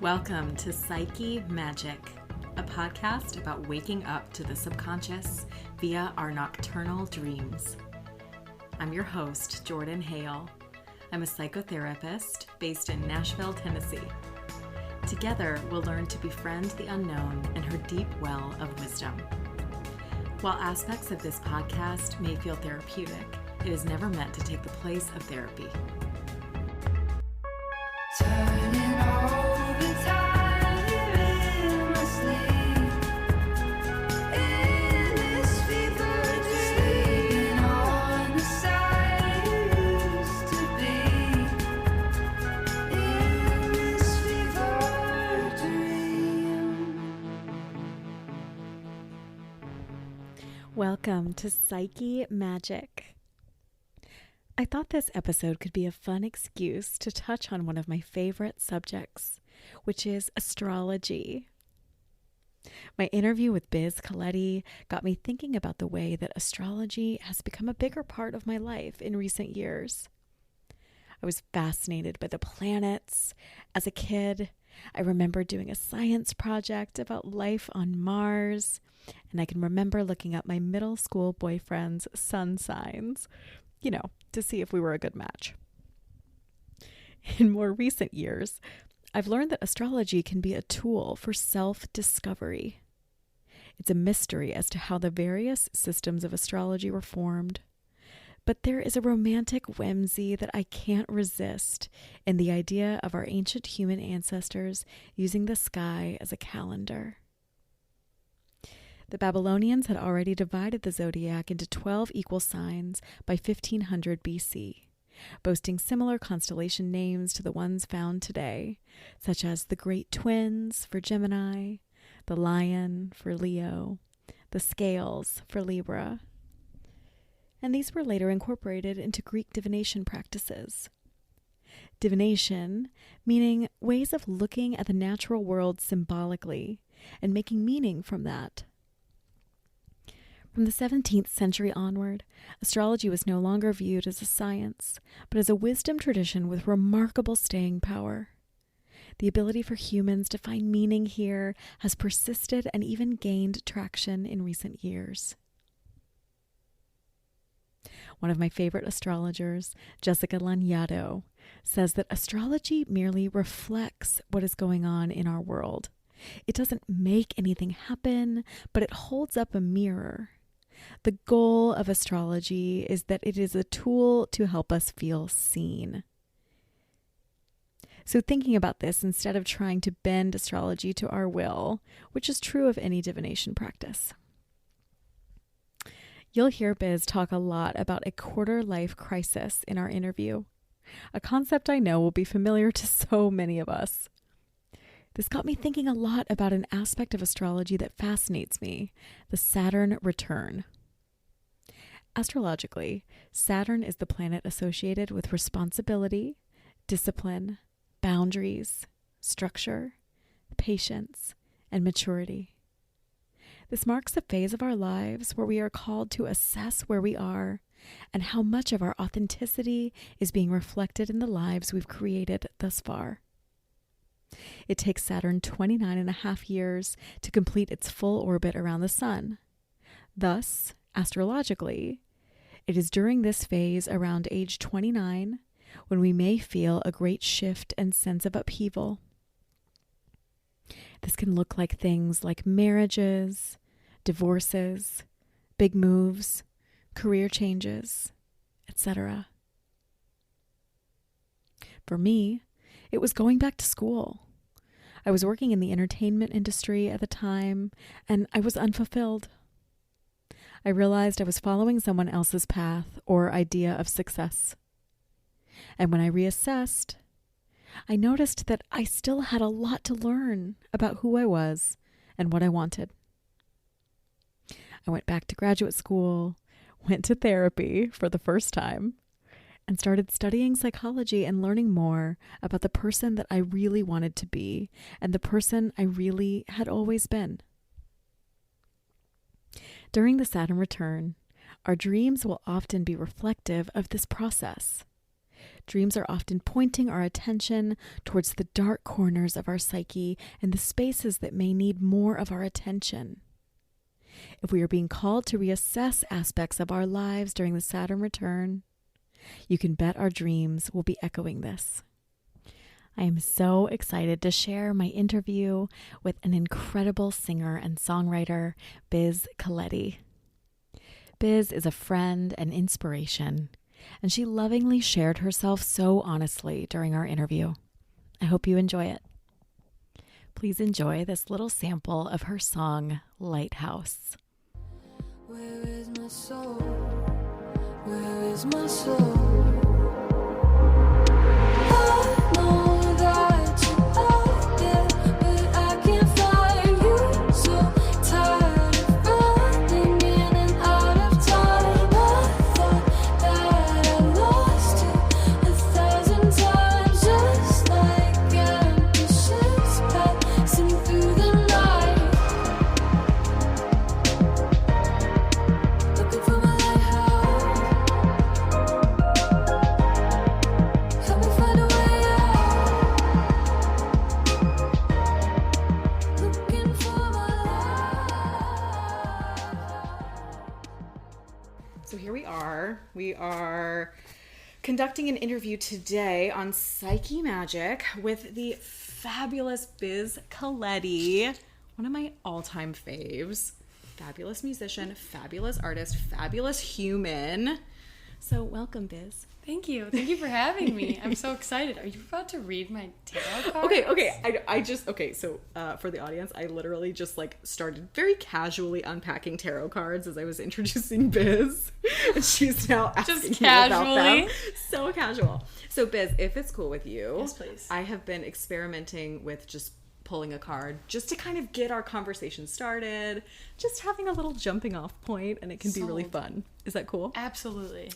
Welcome to Psyche Magic, a podcast about waking up to the subconscious via our nocturnal dreams. I'm your host, Jordan Hale. I'm a psychotherapist based in Nashville, Tennessee. Together, we'll learn to befriend the unknown and her deep well of wisdom. While aspects of this podcast may feel therapeutic, it is never meant to take the place of therapy. Turning all the time in my sleep, in this fever dream, sleeping on the side you used to be, in this fever dream. Welcome to Psyche Magic. I thought this episode could be a fun excuse to touch on one of my favorite subjects, which is astrology. My interview with Biz Colletti got me thinking about the way that astrology has become a bigger part of my life in recent years. I was fascinated by the planets. As a kid, I remember doing a science project about life on Mars, and I can remember looking up my middle school boyfriend's sun signs, to see if we were a good match. In more recent years, I've learned that astrology can be a tool for self-discovery. It's a mystery as to how the various systems of astrology were formed, but there is a romantic whimsy that I can't resist in the idea of our ancient human ancestors using the sky as a calendar. The Babylonians had already divided the zodiac into 12 equal signs by 1500 BC, boasting similar constellation names to the ones found today, such as the Great Twins for Gemini, the Lion for Leo, the Scales for Libra. And these were later incorporated into Greek divination practices. Divination, meaning ways of looking at the natural world symbolically and making meaning from that. From the 17th century onward, astrology was no longer viewed as a science, but as a wisdom tradition with remarkable staying power. The ability for humans to find meaning here has persisted and even gained traction in recent years. One of my favorite astrologers, Jessica Lanyadoo, says that astrology merely reflects what is going on in our world. It doesn't make anything happen, but it holds up a mirror. The goal of astrology is that it is a tool to help us feel seen. So thinking about this, instead of trying to bend astrology to our will, which is true of any divination practice. You'll hear Biz talk a lot about a quarter-life crisis in our interview, a concept I know will be familiar to so many of us. This got me thinking a lot about an aspect of astrology that fascinates me, the Saturn Return. Astrologically, Saturn is the planet associated with responsibility, discipline, boundaries, structure, patience, and maturity. This marks a phase of our lives where we are called to assess where we are and how much of our authenticity is being reflected in the lives we've created thus far. It takes Saturn 29.5 years to complete its full orbit around the sun. Thus, astrologically, it is during this phase around age 29 when we may feel a great shift and sense of upheaval. This can look like things like marriages, divorces, big moves, career changes, etc. For me, it was going back to school. I was working in the entertainment industry at the time, and I was unfulfilled. I realized I was following someone else's path or idea of success. And when I reassessed, I noticed that I still had a lot to learn about who I was and what I wanted. I went back to graduate school, went to therapy for the first time, and started studying psychology and learning more about the person that I really wanted to be and the person I really had always been. During the Saturn return, our dreams will often be reflective of this process. Dreams are often pointing our attention towards the dark corners of our psyche and the spaces that may need more of our attention. If we are being called to reassess aspects of our lives during the Saturn return, you can bet our dreams will be echoing this. I am so excited to share my interview with an incredible singer and songwriter, Biz Colletti. Biz is a friend and inspiration, and she lovingly shared herself so honestly during our interview. I hope you enjoy it. Please enjoy this little sample of her song, Lighthouse. Where is my soul? Where is my soul? I know that you are there, but I can't find you. So tired of running in and out of time. I thought that I lost you 1,000 times, just like empty ships passing through the night. Looking for my lighthouse. Help me find a way out. Looking for my lighthouse. So here we are. We are conducting an interview today on Psyche Magic with the fabulous Biz Colletti, one of my all-time faves. Fabulous musician, fabulous artist, fabulous human. So welcome, Biz. Thank you. Thank you for having me. I'm so excited. Are you about to read my tarot cards? Okay. So for the audience, I literally just like started very casually unpacking tarot cards as I was introducing Biz. And she's now asking Just me about them. casually? So casual. So Biz, if it's cool with you, Yes, please. I have been experimenting with just pulling a card just to kind of get our conversation started, just having a little jumping off point, and it can be really Sold. fun. Is that cool? Absolutely.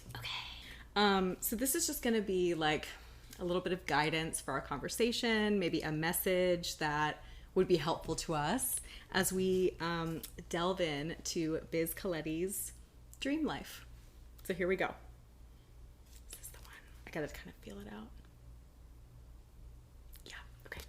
So this is just going to be like a little bit of guidance for our conversation, maybe a message that would be helpful to us as we delve in to Biz Colletti's dream life. So here we go. Is this the one? I gotta kind of feel it out. Yeah, okay.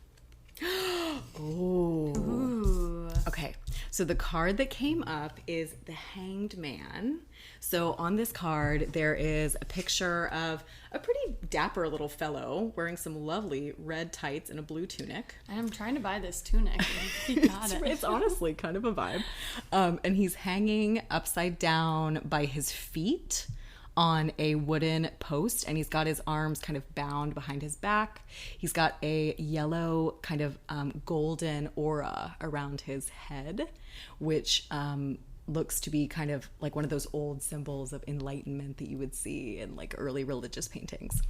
Oh. Ooh. Okay, so the card that came up is the Hanged Man. So on this card, there is a picture of a pretty dapper little fellow wearing some lovely red tights and a blue tunic. I'm trying to buy this tunic. You got it. It's honestly kind of a vibe. And he's hanging upside down by his feet on a wooden post, and he's got his arms kind of bound behind his back. He's got a yellow kind of golden aura around his head, which looks to be kind of like one of those old symbols of enlightenment that you would see in like early religious paintings.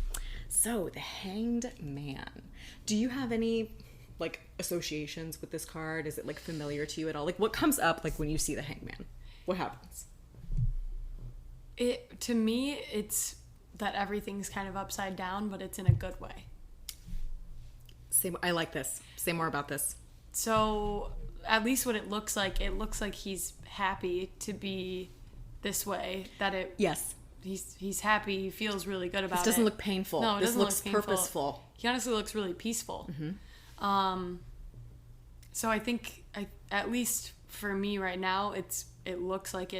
So the Hanged Man. Do you have any like associations with this card? Is it like familiar to you at all? Like what comes up like when you see the Hanged Man? What happens? To me, it's that everything's kind of upside down, but it's in a good way. I like this. Say more about this. So at least what it looks like he's happy to be this way. Yes. He's happy. He feels really good about it. This doesn't look painful. No, it this doesn't looks look painful. purposeful. He honestly looks really peaceful. Mm-hmm. So I think, at least for me right now, it looks like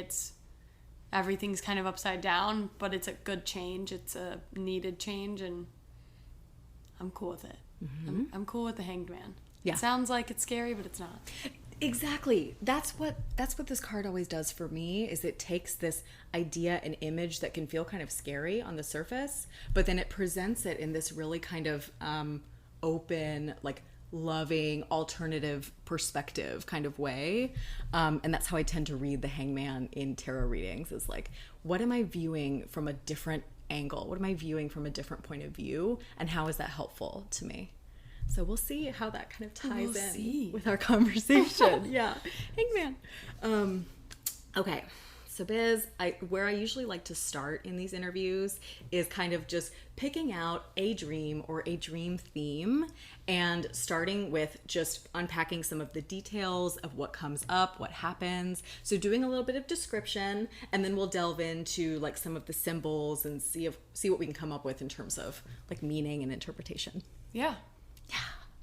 everything's kind of upside down, but it's a good change. It's a needed change, and I'm cool with it. Mm-hmm. I'm cool with the Hanged Man. Yeah. It sounds like it's scary, but it's not. Exactly. That's what this card always does for me, is it takes this idea and image that can feel kind of scary on the surface, but then it presents it in this really kind of open, like loving, alternative perspective kind of way. And that's how I tend to read the Hangman in tarot readings, is like, what am I viewing from a different angle? What am I viewing from a different point of view? And how is that helpful to me? So we'll see how that kind of ties in with our conversation. Yeah. Hangman. Okay. So Biz, where I usually like to start in these interviews is kind of just picking out a dream or a dream theme and starting with just unpacking some of the details of what comes up, what happens. So doing a little bit of description, and then we'll delve into like some of the symbols and see what we can come up with in terms of like meaning and interpretation. Yeah. Yeah.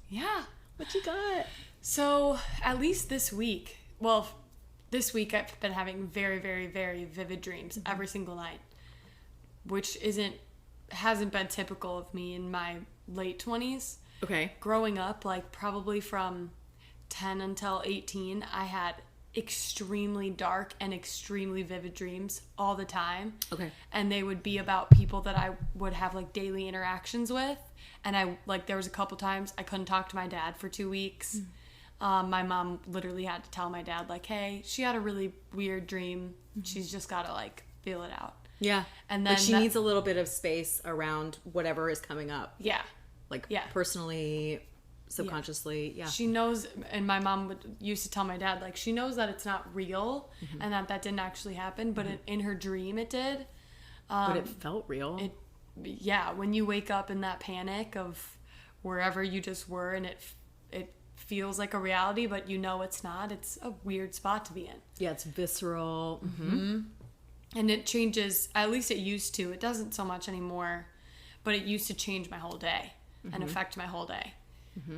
Yeah. What you got? So at least this week I've been having very, very, very vivid dreams every single night, which hasn't been typical of me in my late 20s. Okay. Growing up, like probably from 10 until 18, I had extremely dark and extremely vivid dreams all the time. Okay. And they would be about people that I would have like daily interactions with. And there was a couple times I couldn't talk to my dad for 2 weeks. My mom literally had to tell my dad, like, hey, she had a really weird dream. She's just got to, like, feel it out. Yeah. And then like she needs a little bit of space around whatever is coming up. Yeah. Like, yeah. Personally, subconsciously, yeah. She knows, and my mom used to tell my dad, like, she knows that it's not real and that didn't actually happen, but in her dream it did. But it felt real. Yeah, when you wake up in that panic of wherever you just were and it feels like a reality, but you know it's not. It's a weird spot to be in. Yeah, it's visceral. And it changes, at least it used to. It doesn't so much anymore, but it used to change my whole day and affect my whole day.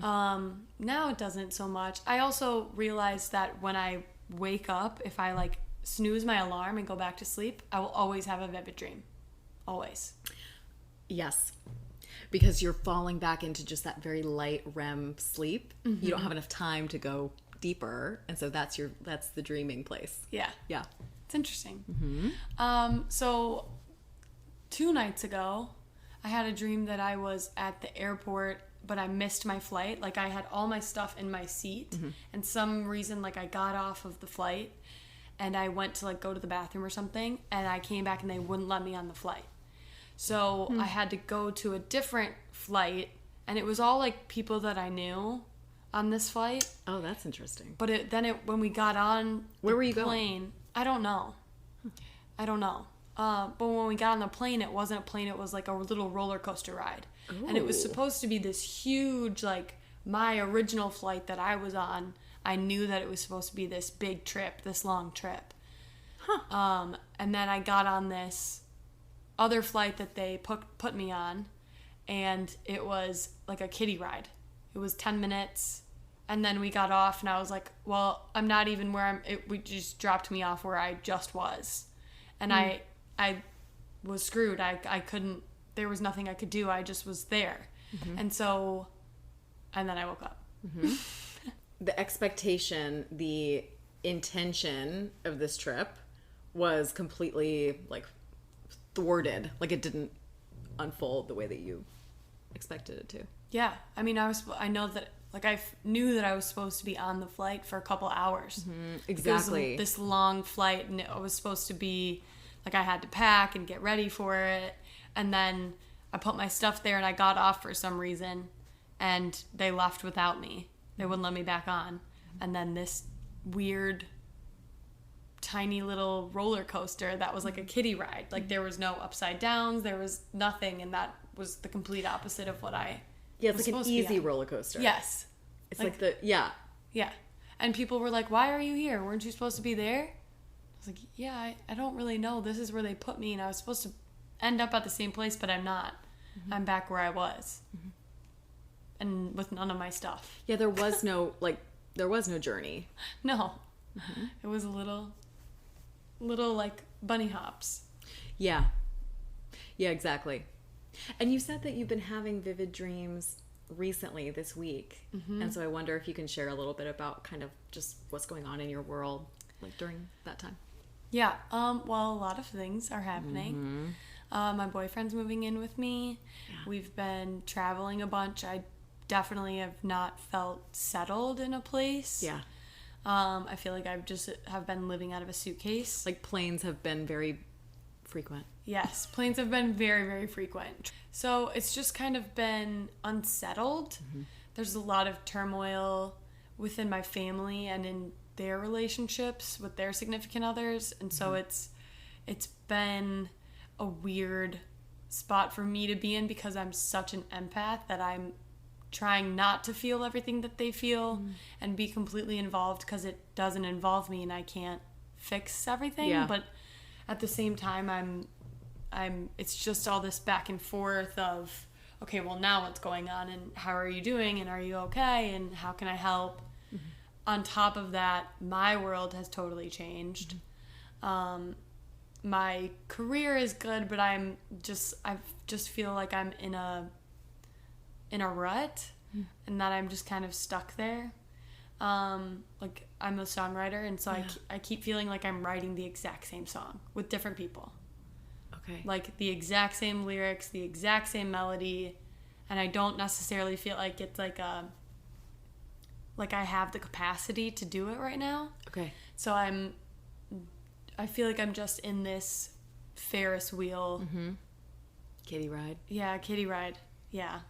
Now it doesn't so much. I also realized that when I wake up, if I like snooze my alarm and go back to sleep, I will always have a vivid dream. Always. Yes. Because you're falling back into just that very light REM sleep. You don't have enough time to go deeper, and so that's the dreaming place. Yeah. Yeah. It's interesting. So 2 nights ago, I had a dream that I was at the airport, but I missed my flight. Like, I had all my stuff in my seat, and some reason, like, I got off of the flight, and I went to, like, go to the bathroom or something, and I came back, and they wouldn't let me on the flight. So I had to go to a different flight, and it was all like people that I knew on this flight. Oh, that's interesting. But when we got on Where were you plane, going? I don't know. But when we got on the plane, it wasn't a plane. It was like a little roller coaster ride. Ooh. And it was supposed to be this huge, like my original flight that I was on. I knew that it was supposed to be this big trip, this long trip. And then I got on this other flight that they put me on, and it was like a kiddie ride. It was 10 minutes, and then we got off, and I was like, well, I'm not even where we just dropped me off where I just was, and I was screwed. I couldn't, there was nothing I could do. I just was there. And then I woke up. The expectation, the intention of this trip was completely like thwarted. Like, it didn't unfold the way that you expected it to. Yeah. I mean, I know that, like, I knew that I was supposed to be on the flight for a couple hours. Exactly. It was this long flight, and it was supposed to be, like, I had to pack and get ready for it. And then I put my stuff there, and I got off for some reason, and they left without me. They wouldn't let me back on. And then this weird tiny little roller coaster that was like a kiddie ride. Like, there was no upside downs, there was nothing, and that was the complete opposite of what I it's like an easy roller coaster. Yes. It's like the yeah. And people were like, why are you here? Weren't you supposed to be there? I was like, yeah, I don't really know. This is where they put me, and I was supposed to end up at the same place, but I'm not. I'm back where I was. And with none of my stuff. Yeah, there was no journey. No. It was a little like bunny hops. Yeah, exactly. And you said that you've been having vivid dreams recently this week. And so I wonder if you can share a little bit about kind of just what's going on in your world like during that time. Yeah. Well, a lot of things are happening. My boyfriend's moving in with me. Yeah. We've been traveling a bunch. I definitely have not felt settled in a place. Yeah. I feel like have been living out of a suitcase. Like, planes have been very frequent. Yes, planes have been very, very frequent. So it's just kind of been unsettled. There's a lot of turmoil within my family and in their relationships with their significant others. And so it's been a weird spot for me to be in because I'm such an empath that I'm trying not to feel everything that they feel and be completely involved because it doesn't involve me and I can't fix everything. Yeah. But at the same time, I'm it's just all this back and forth of, okay, well, now what's going on and how are you doing and are you okay and how can I help? On top of that, my world has totally changed. My career is good, but I just feel like I'm in a rut and that I'm just kind of stuck there. Like I'm a songwriter, and so I keep feeling like I'm writing the exact same song with different people. Okay. Like the exact same lyrics, the exact same melody, and I don't necessarily feel like it's like I have the capacity to do it right now. Okay. So I feel like I'm just in this Ferris wheel. Kitty ride. Yeah, kiddie ride. Yeah.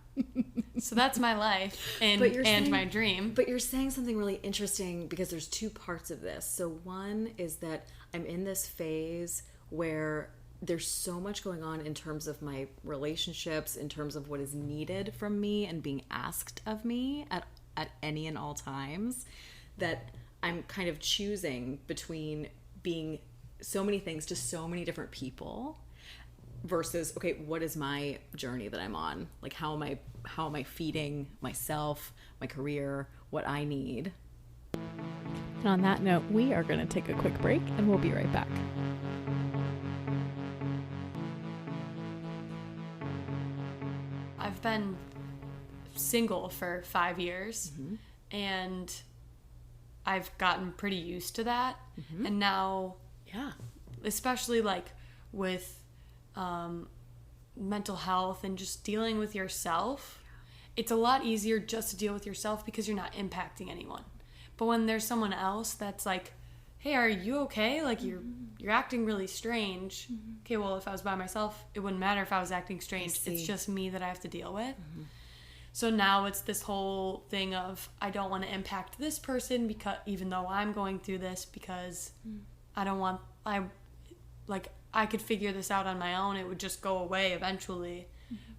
So that's my life and saying, my dream. But you're saying something really interesting because there's two parts of this. So one is that I'm in this phase where there's so much going on in terms of my relationships, in terms of what is needed from me and being asked of me at any and all times, that I'm kind of choosing between being so many things to so many different people versus, okay, what is my journey that I'm on? Like how am I feeding myself, my career, what I need? And on that note, we are going to take a quick break and we'll be right back. I've been single for 5 years and I've gotten pretty used to that. And now, especially like with mental health and just dealing with yourself, it's a lot easier just to deal with yourself because you're not impacting anyone. But when there's someone else that's like, hey, are you okay? Like you're acting really strange. Okay, well, if I was by myself, it wouldn't matter if I was acting strange. It's just me that I have to deal with. So now it's this whole thing of I don't want to impact this person because even though I'm going through this, because I could figure this out on my own. It would just go away eventually.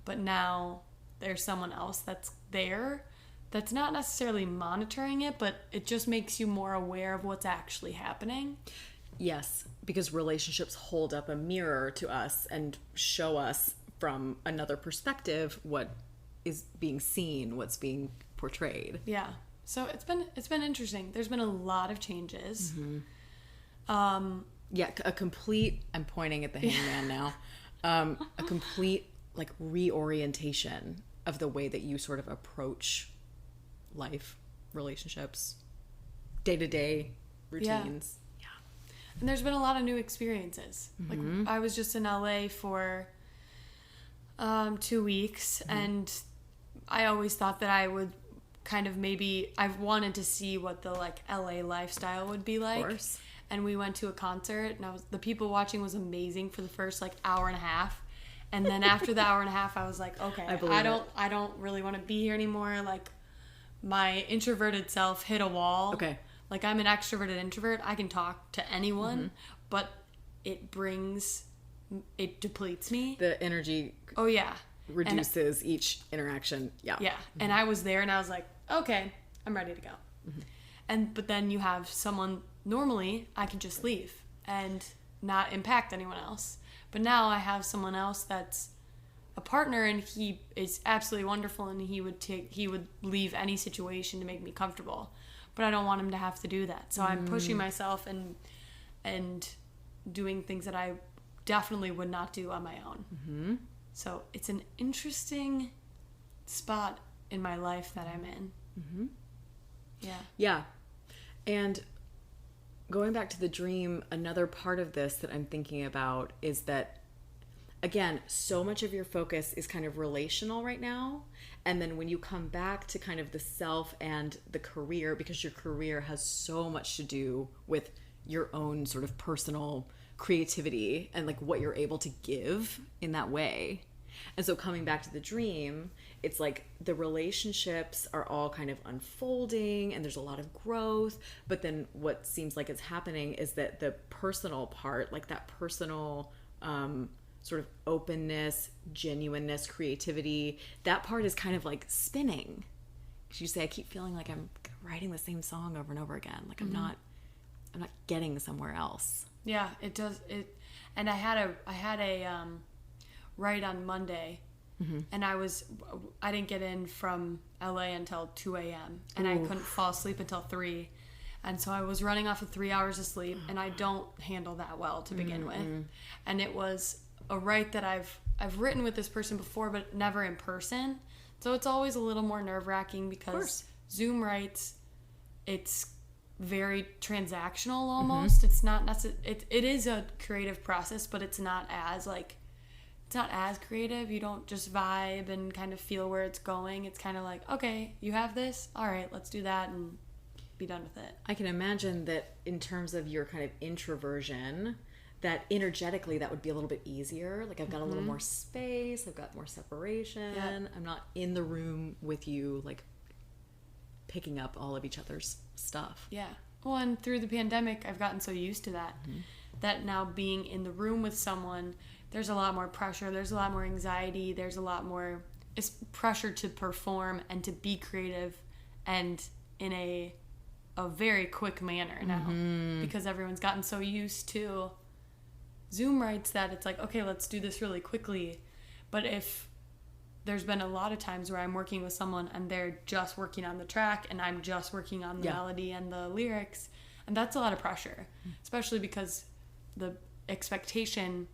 But now there's someone else that's there that's not necessarily monitoring it, but it just makes you more aware of what's actually happening. Yes, because relationships hold up a mirror to us and show us from another perspective what is being seen, what's being portrayed. Yeah. So it's been interesting. There's been a lot of changes. Yeah, a complete, I'm pointing at the hangman now, a complete like reorientation of the way that you sort of approach life, relationships, day-to-day routines. Yeah. And there's been a lot of new experiences. Like I was just in LA for 2 weeks and I always thought that I would kind of I've wanted to see what the like LA lifestyle would be like. Of course. And we went to a concert and the people watching was amazing for the first like hour and a half. And then after the hour and a half, I was like, okay, I don't really want to be here anymore. Like my introverted self hit a wall. Okay. Like I'm an extroverted introvert. I can talk to anyone, but it depletes me. The energy Oh yeah. reduces each interaction. Yeah. Yeah. And I was there and I was like, okay, I'm ready to go. But then you have someone, normally I could just leave and not impact anyone else. But now I have someone else that's a partner and he is absolutely wonderful and he would leave any situation to make me comfortable. But I don't want him to have to do that. So I'm pushing myself and doing things that I definitely would not do on my own. So it's an interesting spot in my life that I'm in. Yeah. Yeah. And going back to the dream, another part of this that I'm thinking about is that, again, so much of your focus is kind of relational right now. And then when you come back to kind of the self and the career, because your career has so much to do with your own sort of personal creativity and like what you're able to give in that way. And so coming back to the dream, it's like the relationships are all kind of unfolding and there's a lot of growth. But then what seems like it's happening is that the personal part, like that personal sort of openness, genuineness, creativity, that part is kind of like spinning. Because you say, I keep feeling like I'm writing the same song over and over again. Like I'm not getting somewhere else. Yeah, it does. And I had a write on Monday, and I didn't get in from LA until 2 a.m. and I couldn't fall asleep until 3. And so I was running off of 3 hours of sleep, and I don't handle that well to begin with. And it was a write that I've written with this person before, but never in person. So it's always a little more nerve-wracking because Zoom writes, it's very transactional almost. It's not it is a creative process, but it's not as creative. You don't just vibe and kind of feel where it's going. It's kind of like, okay, you have this, all right, let's do that and be done with it. I can imagine that in terms of your kind of introversion, that energetically that would be a little bit easier. Like I've got a little more space, I've got more separation. Yeah. I'm not in the room with you like picking up all of each other's stuff. Yeah. Well, and through the pandemic, I've gotten so used to that, that now being in the room with someone, there's a lot more pressure, there's a lot more anxiety, there's a lot more pressure to perform and to be creative and in a very quick manner now, because everyone's gotten so used to Zoom writes that it's like, okay, let's do this really quickly. But if there's been a lot of times where I'm working with someone and they're just working on the track and I'm just working on the melody and the lyrics, and that's a lot of pressure, especially because the expectation,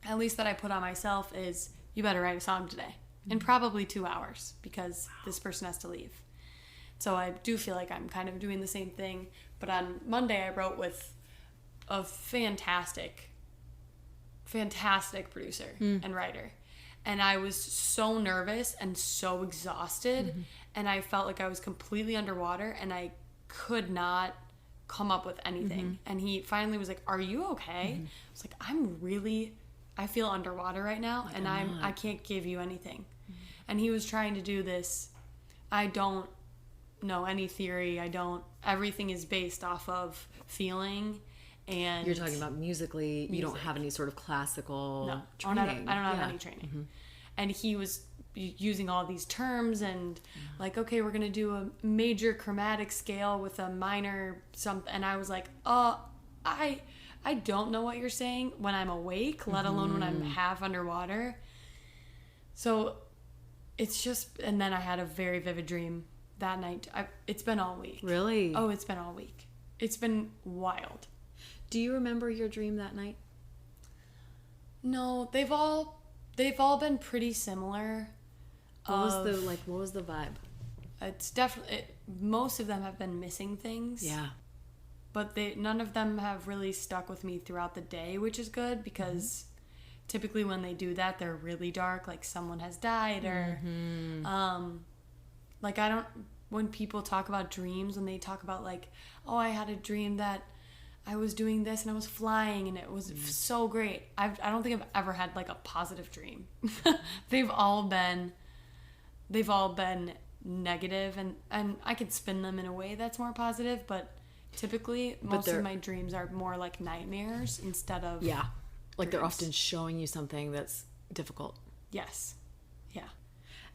at least that I put on myself, is you better write a song today in probably 2 hours because this person has to leave. So I do feel like I'm kind of doing the same thing. But on Monday I wrote with a fantastic producer and writer. And I was so nervous and so exhausted, and I felt like I was completely underwater and I could not come up with anything. And he finally was like, "Are you okay?" I was like, I feel underwater right now, like, and I can't give you anything. And he was trying to do this, I don't know any theory, everything is based off of feeling. And you're talking about musically, you don't have any sort of classical training. I don't have any training. And he was using all these terms and like, okay, we're gonna do a major chromatic scale with a minor something, and I was like, I don't know what you're saying when I'm awake, let alone when I'm half underwater. So it's just, and then I had a very vivid dream that night. It's been all week. Really? Oh, it's been all week. It's been wild. Do you remember your dream that night? No, they've all been pretty similar. What was the vibe? It's definitely, most of them have been missing things. Yeah. But none of them have really stuck with me throughout the day, which is good because typically when they do that, they're really dark, like someone has died or like when people talk about dreams, when they talk about like, oh, I had a dream that I was doing this and I was flying and it was so great. I don't think I've ever had like a positive dream. They've all been negative, and I could spin them in a way that's more positive, but typically most of my dreams are more like nightmares instead of like dreams. They're often showing you something that's difficult. Yes. Yeah.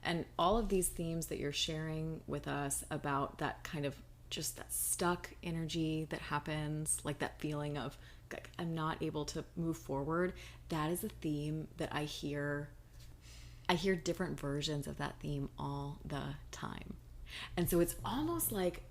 And all of these themes that you're sharing with us about that kind of just that stuck energy that happens, like that feeling of like, I'm not able to move forward, that is a theme that I hear different versions of that theme all the time. And so it's almost like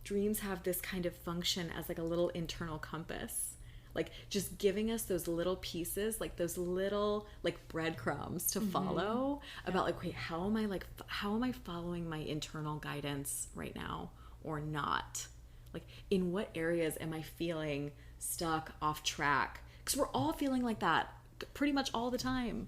dreams have this kind of function as like a little internal compass, like just giving us those little pieces, like those little like breadcrumbs to follow about like, okay, how am I following my internal guidance right now or not? Like in what areas am I feeling stuck, off track? Because we're all feeling like that pretty much all the time.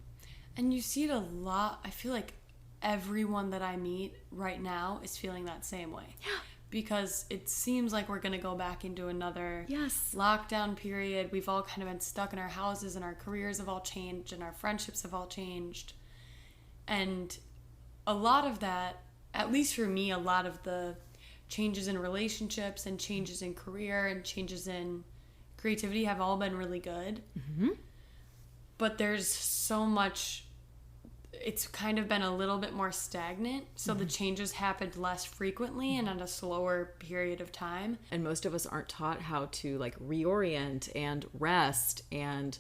And you see it a lot. I feel like everyone that I meet right now is feeling that same way. Yeah. Because it seems like we're going to go back into another lockdown period. We've all kind of been stuck in our houses and our careers have all changed and our friendships have all changed. And a lot of that, at least for me, a lot of the changes in relationships and changes in career and changes in creativity have all been really good. Mm-hmm. But there's so much, it's kind of been a little bit more stagnant. So the changes happened less frequently and at a slower period of time. And most of us aren't taught how to like reorient and rest and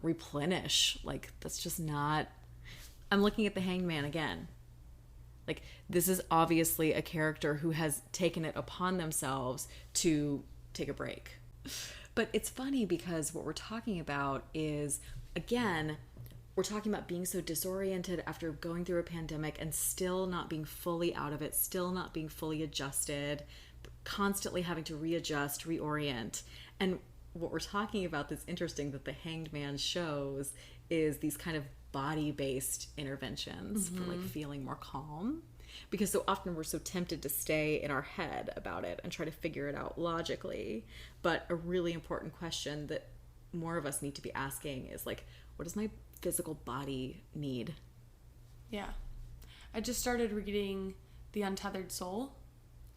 replenish. Like, that's just not... I'm looking at the Hanged Man again. Like, this is obviously a character who has taken it upon themselves to take a break. But it's funny because what we're talking about is, again, we're talking about being so disoriented after going through a pandemic and still not being fully out of it, still not being fully adjusted, constantly having to readjust, reorient. And what we're talking about that's interesting that the Hanged Man shows is these kind of body-based interventions for like feeling more calm, because so often we're so tempted to stay in our head about it and try to figure it out logically. But a really important question that more of us need to be asking is like, what does my physical body need? Yeah. I just started reading The Untethered Soul.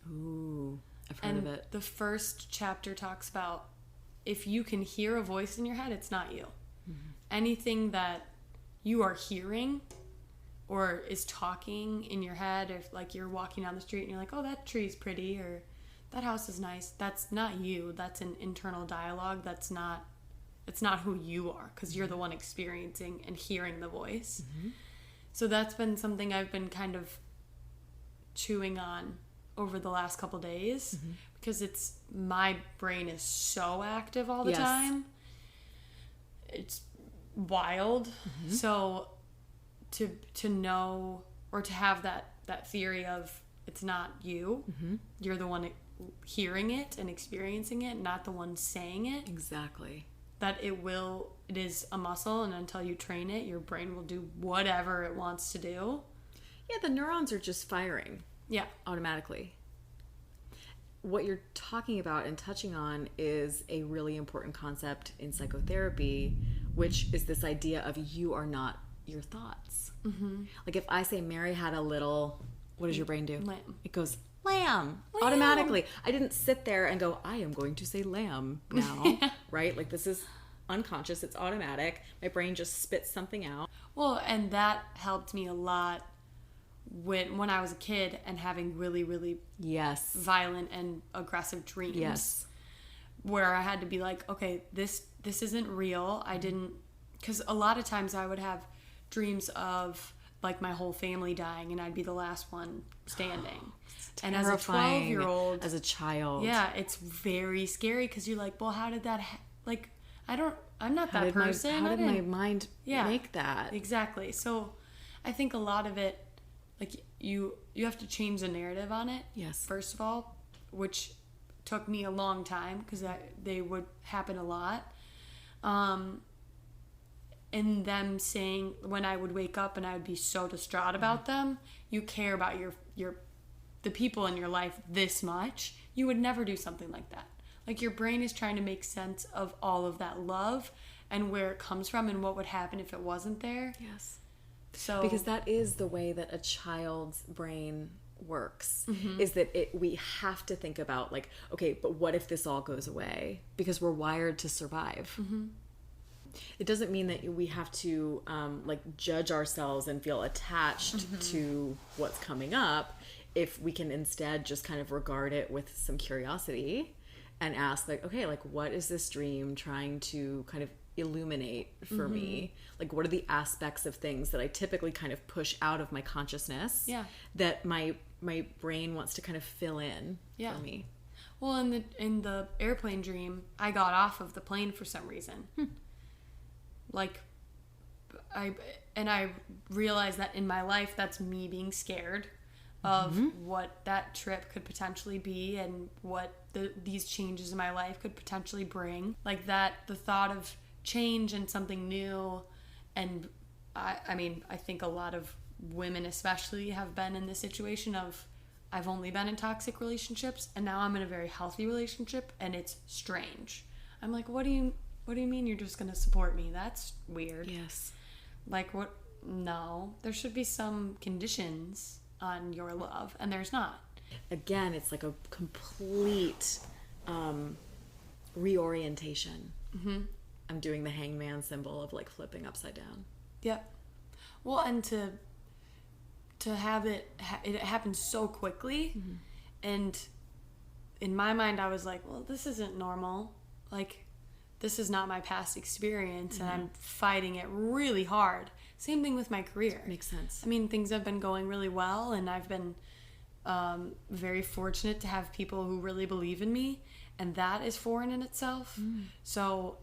Ooh, I've heard of it. The first chapter talks about if you can hear a voice in your head, it's not you. Anything that you are hearing or is talking in your head, or like you're walking down the street and you're like, oh, that tree's pretty, or that house is nice, that's not you. That's an internal dialogue. It's not who you are, because you're the one experiencing and hearing the voice. So that's been something I've been kind of chewing on over the last couple days, because my brain is so active all the time. It's wild. So to know, or to have that theory of it's not you, you're the one hearing it and experiencing it, not the one saying it. Exactly. That it is a muscle, and until you train it, your brain will do whatever it wants to do. Yeah, the neurons are just firing. Yeah. Automatically. What you're talking about and touching on is a really important concept in psychotherapy, which is this idea of you are not your thoughts. Like if I say Mary had a little, what does your brain do? Lamb. It goes, lamb, automatically. I didn't sit there and go, I am going to say lamb now, right? Like this is unconscious, it's automatic. My brain just spits something out. Well, and that helped me a lot when I was a kid and having really, really violent and aggressive dreams. Where I had to be like, okay, this isn't real. I didn't, because a lot of times I would have dreams of like my whole family dying and I'd be the last one standing. And as a 12-year-old, as a child, it's very scary, because you're like, well, how did that I'm not that person. How did my mind make that? Exactly. So I think a lot of it, like you have to change the narrative on it. Yes. First of all, which took me a long time, because they would happen a lot. And them saying, when I would wake up and I would be so distraught about them, you care about the people in your life this much, you would never do something like that. Like your brain is trying to make sense of all of that love and where it comes from and what would happen if it wasn't there. Yes. So because that is the way that a child's brain works, is that we have to think about like, okay, but what if this all goes away? Because we're wired to survive. It doesn't mean that we have to like judge ourselves and feel attached to what's coming up, if we can instead just kind of regard it with some curiosity and ask like, okay, like what is this dream trying to kind of illuminate for me? Like what are the aspects of things that I typically kind of push out of my consciousness that my brain wants to kind of fill in for me? Well, in the airplane dream, I got off of the plane for some reason. Like I realized that in my life, that's me being scared of what that trip could potentially be and what these changes in my life could potentially bring. Like that, the thought of change and something new. And I mean, I think a lot of women especially have been in this situation of, I've only been in toxic relationships and now I'm in a very healthy relationship and it's strange. I'm like, what do you mean you're just going to support me? That's weird. Yes. Like what, no, there should be some conditions on your love, and there's not. Again, it's like a complete reorientation. Mm-hmm. I'm doing the hangman symbol of like flipping upside down. Yep. Well, and to have it happen so quickly, Mm-hmm. and in my mind I was like, well, this isn't normal. Like, this is not my past experience, and I'm fighting it really hard. Same thing with my career. Makes sense. I mean, things have been going really well, and I've been very fortunate to have people who really believe in me, and that is foreign in itself. So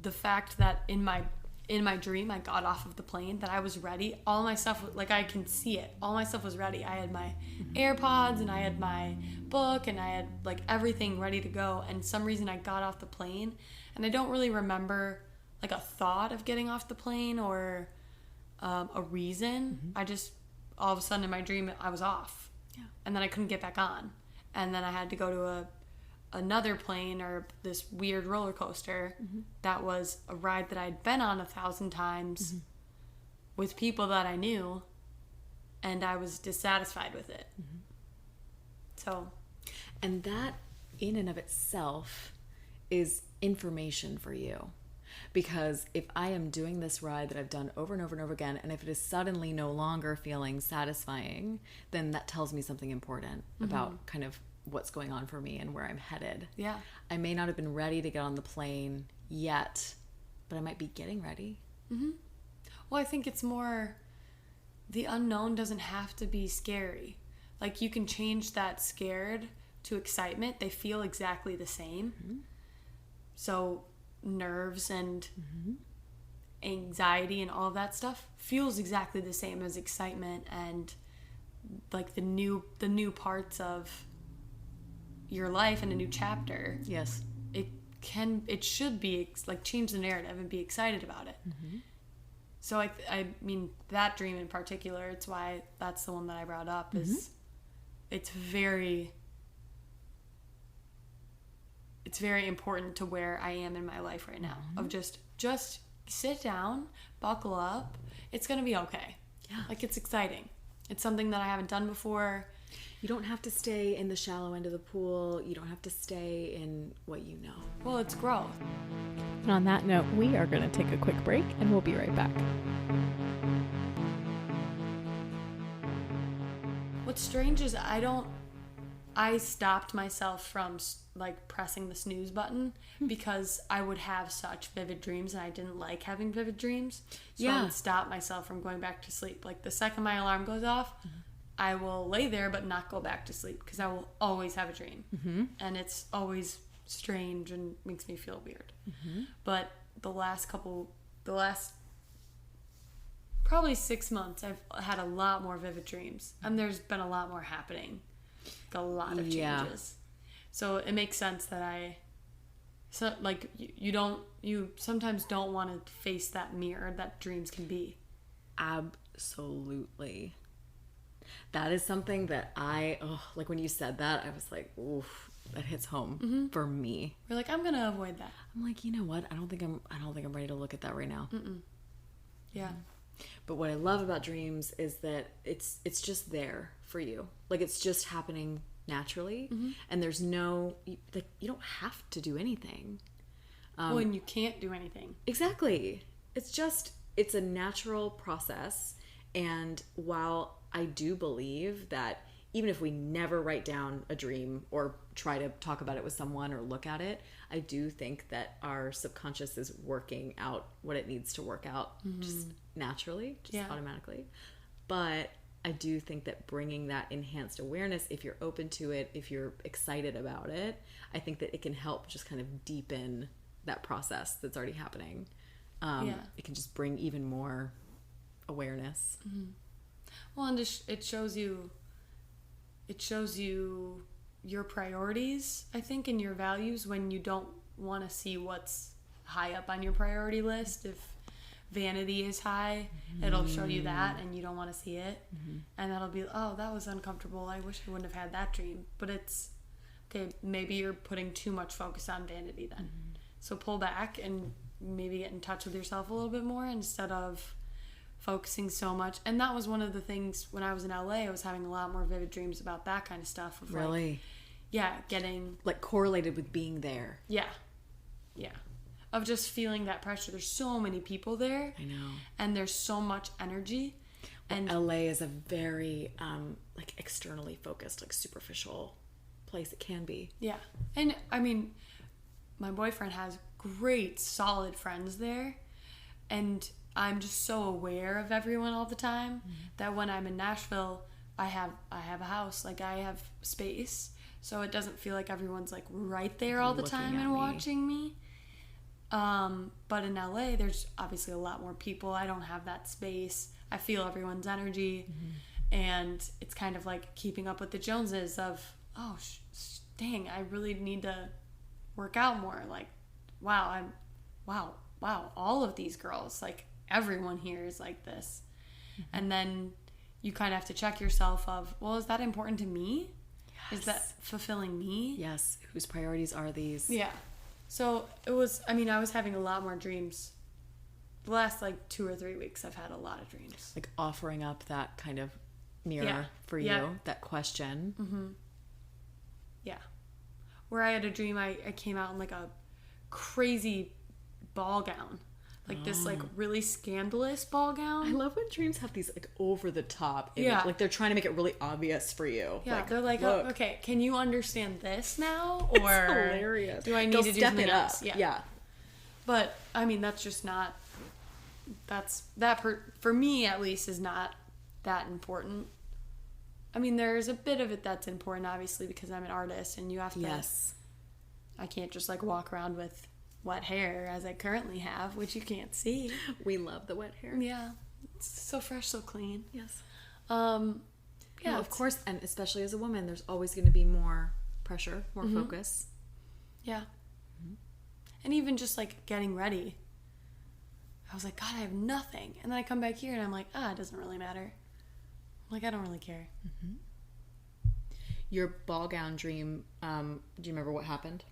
the fact that in my dream I got off of the plane, that I was ready, all my stuff, like, I can see it, all my stuff was ready. I had my AirPods, and I had my book, and I had like everything ready to go, and some reason I got off the plane, and I don't really remember like a thought of getting off the plane or a reason. I just, all of a sudden in my dream, I was off. Yeah. And then I couldn't get back on, and then I had to go to another plane, or this weird roller coaster that was a ride that I'd been on 1,000 times with people that I knew, and I was dissatisfied with it. So, And that in and of itself is information for you. Because if I am doing this ride that I've done over and over and over again, and if it is suddenly no longer feeling satisfying, then that tells me something important about kind of what's going on for me and where I'm headed. yeah. I may not have been ready to get on the plane yet, but I might be getting ready. Well, I think it's more, the unknown doesn't have to be scary. Like, you can change that scared to excitement. They feel exactly the same. So nerves and anxiety and all of that stuff feels exactly the same as excitement, and like the new parts of your life and a new chapter. Yes. It should be like, change the narrative and be excited about it. So I mean, that dream in particular, it's why that's the one that I brought up, is it's very important to where I am in my life right now, of just sit down, buckle up, it's gonna be okay. Yeah. Like, it's exciting. It's something that I haven't done before. You don't have to stay in the shallow end of the pool. You don't have to stay in what you know. Well, it's growth. And on that note, we are going to take a quick break, and we'll be right back. What's strange is I stopped myself from like pressing the snooze button because I would have such vivid dreams, and I didn't like having vivid dreams. So I would stop myself from going back to sleep. Like, the second my alarm goes off, I will lay there but not go back to sleep, because I will always have a dream. And it's always strange and makes me feel weird. But the last probably 6 months, I've had a lot more vivid dreams, and there's been a lot more happening, a lot of changes. So it makes sense that you sometimes don't want to face that mirror that dreams can be. Absolutely. That is something that like when you said that, I was like, oof, that hits home for me. You're like, I'm gonna avoid that. I'm like, you know what? I don't think I'm ready to look at that right now. Yeah. But what I love about dreams is that it's just there for you. Like, it's just happening naturally, and there's you don't have to do anything. When you can't do anything. Exactly. It's a natural process. And while I do believe that even if we never write down a dream or try to talk about it with someone or look at it, I do think that our subconscious is working out what it needs to work out just naturally, automatically. But I do think that bringing that enhanced awareness, if you're open to it, if you're excited about it, I think that it can help just kind of deepen that process that's already happening. It can just bring even more awareness. Well, and it shows you your priorities, I think, and your values, when you don't want to see what's high up on your priority list. If vanity is high, it'll show you that, and you don't want to see it. And that'll be, oh, that was uncomfortable, I wish I wouldn't have had that dream. But it's okay, maybe you're putting too much focus on vanity then. So pull back and maybe get in touch with yourself a little bit more, instead of focusing so much. And that was one of the things when I was in LA, I was having a lot more vivid dreams about that kind of stuff. Of Really? Getting... Like correlated with being there. Yeah. Of just feeling that pressure. There's so many people there. I know. And there's so much energy. And LA is a very like externally focused, like superficial place. It can be. Yeah. And I mean, my boyfriend has great solid friends there, and I'm just so aware of everyone all the time that when I'm in Nashville, I have a house, like I have space, so it doesn't feel like everyone's like right there all the Looking time at and me. watching me. But in LA, there's obviously a lot more people. I don't have that space. I feel everyone's energy, and it's kind of like keeping up with the Joneses of, oh, dang, I really need to work out more. Like, wow, all of these girls, like everyone here is like this. And then you kind of have to check yourself of, well, is that important to me? Yes. Is that fulfilling me? Yes. Whose priorities are these? Yeah. So it was, I mean, I was having a lot more dreams. The last like 2 or 3 weeks, I've had a lot of dreams. Like offering up that kind of mirror Yeah. for you, Yeah. that question. Yeah. Where I had a dream, I came out in like a crazy ball gown. Like this like really scandalous ball gown. I love when dreams have these like over the top image. Yeah. Like they're trying to make it really obvious for you. Yeah, Like, they're like, look. oh, okay, can you understand this now? It's Or hilarious. do I need They'll to do step something it else? up. Yeah. But I mean, that's just not. For me at least is not that important. I mean, there's a bit of it that's important, obviously, because I'm an artist, and you have to. Yes. I can't just like walk around with wet hair as I currently have, which you can't see. We love the wet hair. Yeah, it's so fresh, so clean. Yes. Yeah, Yeah, of course, and especially as a woman, there's always going to be more pressure, more focus. Yeah. And even just like getting ready. I was like, God, I have nothing. And then I come back here and I'm like, it doesn't really matter. Like, I don't really care. Your ball gown dream, do you remember what happened?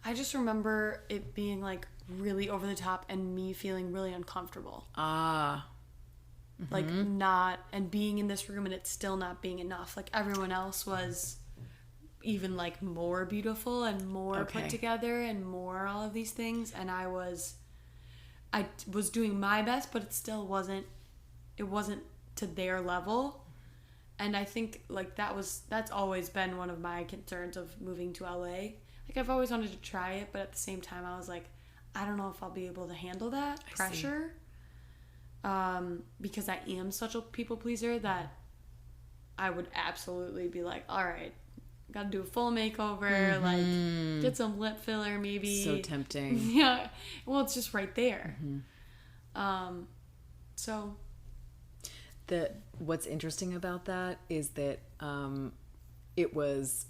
I just remember it being like really over the top and me feeling really uncomfortable. Like not, and being in this room and it still not being enough. Like everyone else was even like more beautiful and more put together and more all of these things. And I was doing my best, but it wasn't to their level. And I think like that's always been one of my concerns of moving to LA. Like I've always wanted to try it, but at the same time I was like, I don't know if I'll be able to handle that pressure. Because I am such a people pleaser that I would absolutely be like, all right, gotta do a full makeover, like get some lip filler maybe. So tempting. Yeah. Well, it's just right there. So what's interesting about that is that it was,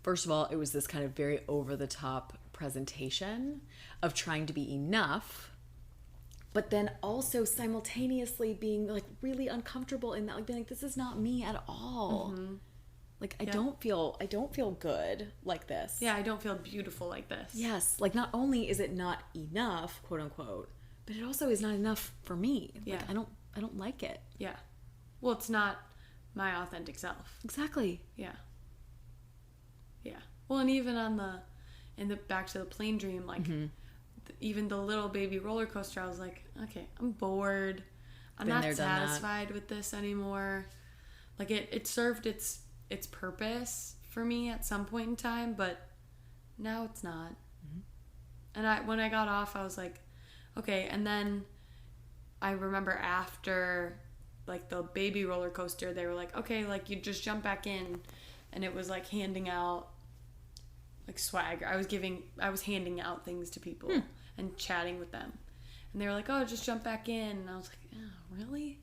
first of all, it was this kind of very over the top presentation of trying to be enough, but then also simultaneously being like really uncomfortable in that, like being like, this is not me at all. Like I don't feel good like this. yeah, I don't feel beautiful like this. Yes, like not only is it not enough, quote unquote, but it also is not enough for me. Yeah. Like I don't like it. Yeah. Well, it's not my authentic self. Exactly. Yeah. Yeah. Well, and even in the back to the plane dream, like even the little baby roller coaster, I was like, okay, I'm bored. I'm Been not there, done that. satisfied with this anymore. Like it served its purpose for me at some point in time, but now it's not. And when I got off, I was like, okay. And then I remember after like the baby roller coaster, they were like, okay, like you just jump back in, and it was like handing out like swag. I was handing out things to people and chatting with them, and they were like, oh, just jump back in. And I was like, oh, really?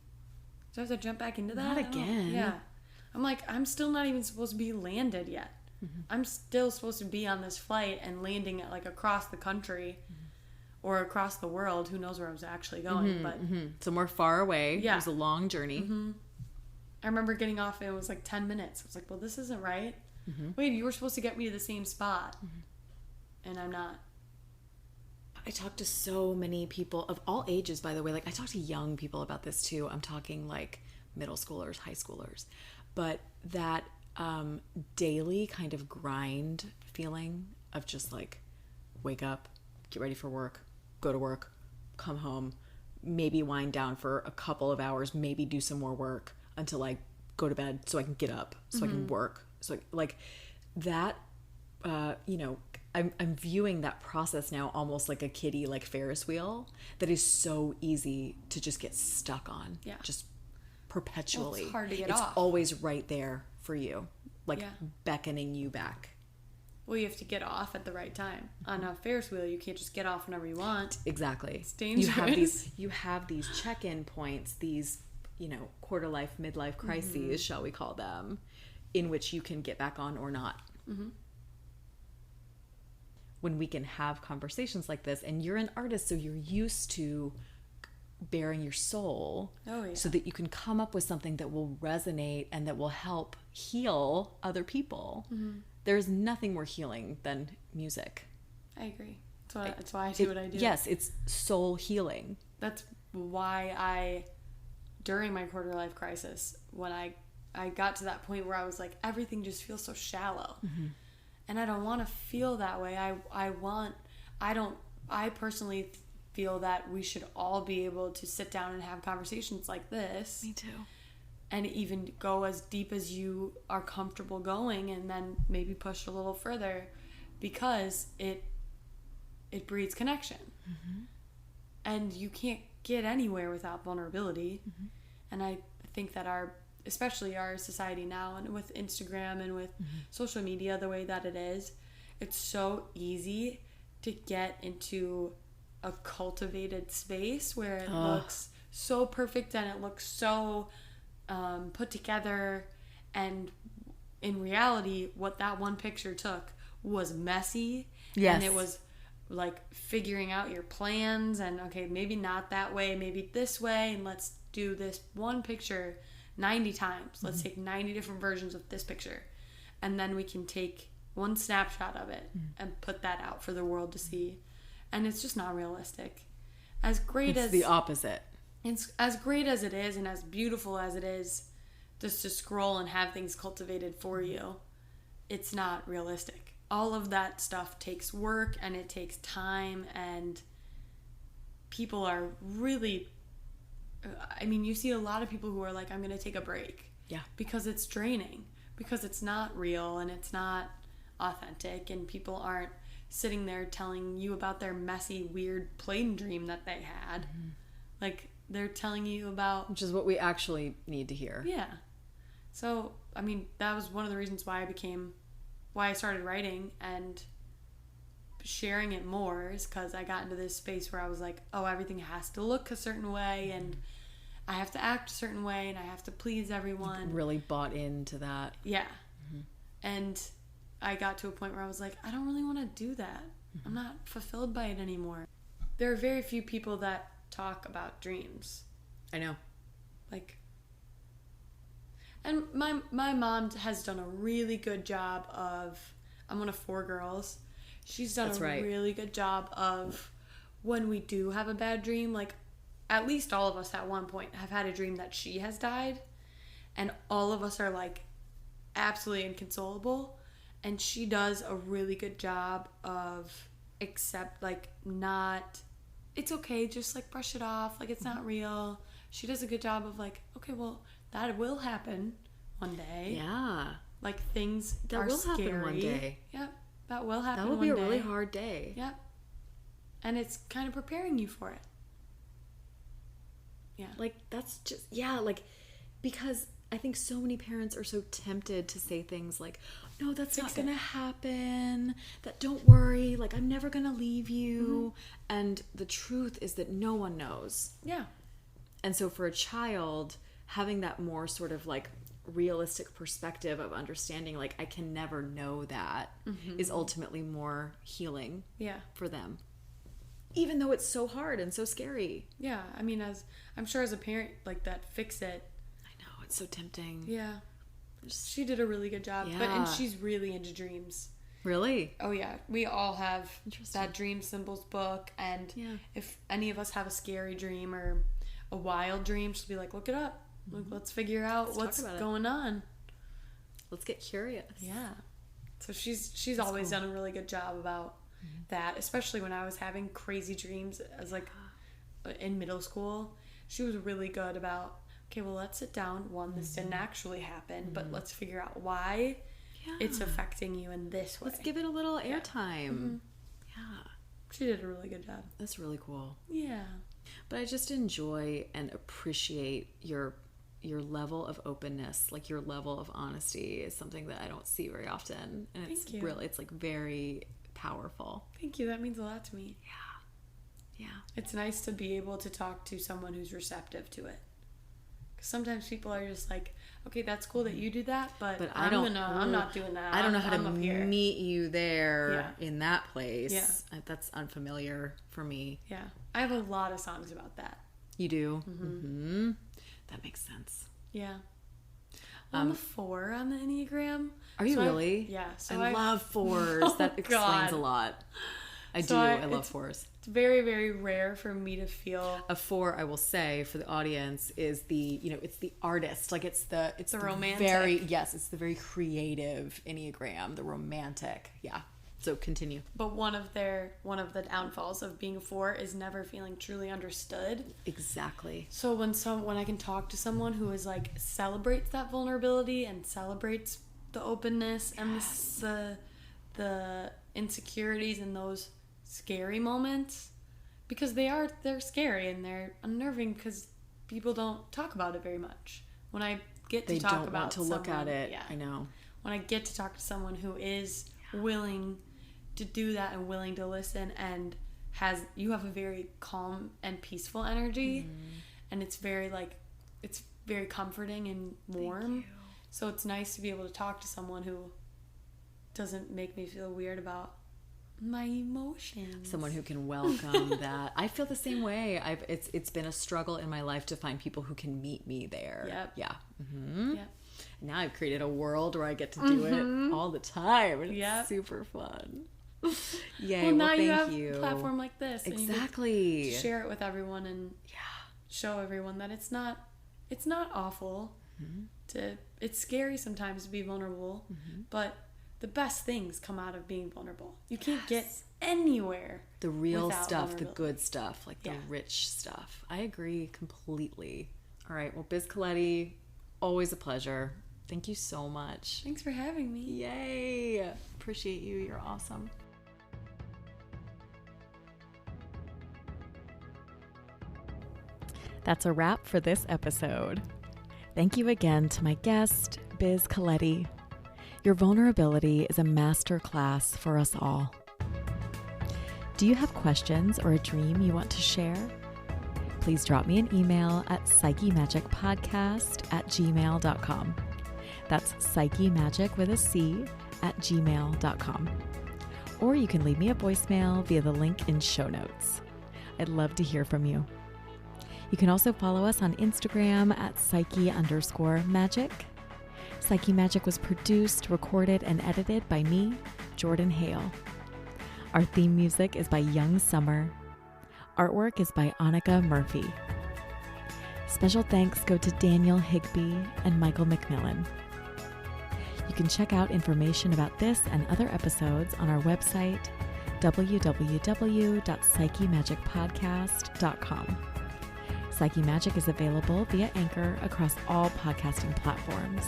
Do I have to jump back into that? Not again. Yeah. I'm like, I'm still not even supposed to be landed yet. I'm still supposed to be on this flight and landing at like across the country or across the world. Who knows where I was actually going, but Somewhere far away. Yeah. It was a long journey. I remember getting off and it was like 10 minutes. I was like, well, this isn't right. Wait, you were supposed to get me to the same spot. And I'm not. I talk to so many people of all ages, by the way. Like, I talk to young people about this too. I'm talking like middle schoolers, high schoolers. But that daily kind of grind feeling of just like wake up, get ready for work, go to work, come home, maybe wind down for a couple of hours, maybe do some more work until I go to bed so I can get up, so I can work. So like that, you know, I'm viewing that process now almost like a kiddie, like Ferris wheel that is so easy to just get stuck on. Yeah. Just perpetually. Well, it's hard to get it's off. always right there for you, like Yeah. beckoning you back. Well, you have to get off at the right time. On a Ferris wheel, you can't just get off whenever you want. Exactly. It's dangerous. You have these check-in points, these, you know, quarter life, midlife crises, shall we call them, in which you can get back on or not. When we can have conversations like this, and you're an artist, so you're used to bearing your soul, so that you can come up with something that will resonate and that will help heal other people. There's nothing more healing than music. I agree. That's why I do what I do. Yes, it's soul healing. That's why during my quarter life crisis, when I got to that point where I was like, everything just feels so shallow. And I don't want to feel that way. I personally feel that we should all be able to sit down and have conversations like this. Me too. And even go as deep as you are comfortable going, and then maybe push a little further, because it breeds connection. And you can't get anywhere without vulnerability. And I think that especially our society now, and with Instagram and with social media the way that it is, it's so easy to get into a cultivated space where it looks so perfect and it looks so put together, and in reality what that one picture took was messy. And it was like figuring out your plans, and okay, maybe not that way, maybe this way, and let's do this one picture 90 times. Let's take 90 different versions of this picture, and then we can take one snapshot of it and put that out for the world to see. And it's just not realistic. It's the opposite. It's as great as it is and as beautiful as it is just to scroll and have things cultivated for you. It's not realistic. All of that stuff takes work, and it takes time, and people are really, I mean, you see a lot of people who are like, I'm going to take a break. Yeah. Because it's draining, because it's not real and it's not authentic, and people aren't sitting there telling you about their messy, weird plane dream that they had. Like, they're telling you about... Which is what we actually need to hear. Yeah. So, I mean, that was one of the reasons why I started writing and sharing it more, is because I got into this space where I was like, oh, everything has to look a certain way, and I have to act a certain way, and I have to please everyone. Really bought into that. Yeah. And I got to a point where I was like, I don't really want to do that. I'm not fulfilled by it anymore. There are very few people that talk about dreams. I know. Like, and my mom has done a really good job of, I'm one of 4 girls. She's done really good job of, when we do have a bad dream, like, at least all of us at one point have had a dream that she has died, and all of us are like absolutely inconsolable. And she does a really good job of it's okay, just like brush it off, like it's not real. She does a good job of like, okay, well, that will happen one day. Yeah. Like, things that are will scary. happen one day. Yep, that will happen. That will one be a day. really hard day. Yep. And it's kind of preparing you for it. Yeah. Like, that's just, like, because I think so many parents are so tempted to say things like, no, that's not going to happen. That, don't worry. Like, I'm never going to leave you. And the truth is that no one knows. Yeah. And so for a child, having that more sort of like realistic perspective of understanding, like, I can never know that, is ultimately more healing for them. Even though it's so hard and so scary. Yeah. I mean, I'm sure as a parent, like, that fix it. I know, it's so tempting. Yeah. She did a really good job. Yeah. And she's really into dreams. Really? Oh yeah, we all have Interesting. that dream symbols book, and Yeah. if any of us have a scary dream or a wild dream, just be like, look it up. Like, let's figure out Let's talk what's about it. going on. Let's get curious. Yeah. So she's always done a really good job about that, especially when I was having crazy dreams as like in middle school. She was really good about, okay, well, let's sit down. One, this didn't actually happen, but let's figure out why it's affecting you in this way. Let's give it a little airtime. Yeah. She did a really good job. That's really cool. Yeah. But I just enjoy and appreciate your level of openness, like your level of honesty is something that I don't see very often. And it's Thank you. really, it's like very powerful. Thank you. That means a lot to me. Yeah. It's nice to be able to talk to someone who's receptive to it. Because sometimes people are just like, okay, that's cool that you do that, but I'm not doing that. I don't know how I'm to up here. meet you there in that place. Yeah. That's unfamiliar for me. Yeah. I have a lot of songs about that. You do? Mm-hmm. That makes sense. Yeah. I'm a 4 on the Enneagram. Are you really? Yeah. So I love 4s. That explains God. a lot. I love 4s. It's very, very rare for me to feel A 4, I will say, for the audience, is the, it's the artist. Like it's the romantic. it's the very creative Enneagram, the romantic. Yeah. So continue. But one of the downfalls of being a 4 is never feeling truly understood. Exactly. So when I can talk to someone who is like celebrates that vulnerability and celebrates the openness and the insecurities and those scary moments, because they're scary and they're unnerving because people don't talk about it very much. When I get to They talk don't about want to look at it. yeah. I know. When I get to talk to someone who is willing to do that and willing to listen and you have a very calm and peaceful energy, and it's very comforting and warm. So it's nice to be able to talk to someone who doesn't make me feel weird about my emotions. Someone who can welcome that. I feel the same way. It's been a struggle in my life to find people who can meet me there. Yep. Yeah. Mm-hmm. Yep. Now I've created a world where I get to do it all the time, and it's Yep. super fun. Yay! Well, now thank you have you. a platform like this. And you Exactly. can share it with everyone and show everyone that it's not awful. It's scary sometimes to be vulnerable, but the best things come out of being vulnerable. You can't get anywhere. The real without stuff, the vulnerability. good stuff, like the rich stuff. I agree completely. All right. Well, Biz Colletti, always a pleasure. Thank you so much. Thanks for having me. Yay! Appreciate you. You're awesome. That's a wrap for this episode. Thank you again to my guest, Biz Colletti. Your vulnerability is a master class for us all. Do you have questions or a dream you want to share? Please drop me an email at psychemagicpodcast@gmail.com. That's psychemagic with a C @gmail.com. Or you can leave me a voicemail via the link in show notes. I'd love to hear from you. You can also follow us on Instagram at psyche_magic. Psyche Magic was produced, recorded, and edited by me, Jordan Hale. Our theme music is by Young Summer. Artwork is by Annika Murphy. Special thanks go to Daniel Higby and Michael McMillan. You can check out information about this and other episodes on our website, www.psychemagicpodcast.com. Psyche Magic is available via Anchor across all podcasting platforms.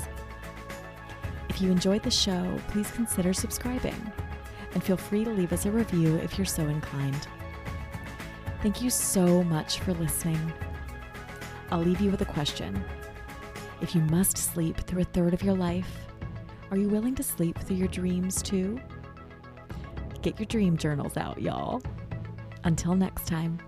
If you enjoyed the show, please consider subscribing, and feel free to leave us a review if you're so inclined. Thank you so much for listening. I'll leave you with a question. If you must sleep through a third of your life, are you willing to sleep through your dreams too? Get your dream journals out, y'all. Until next time.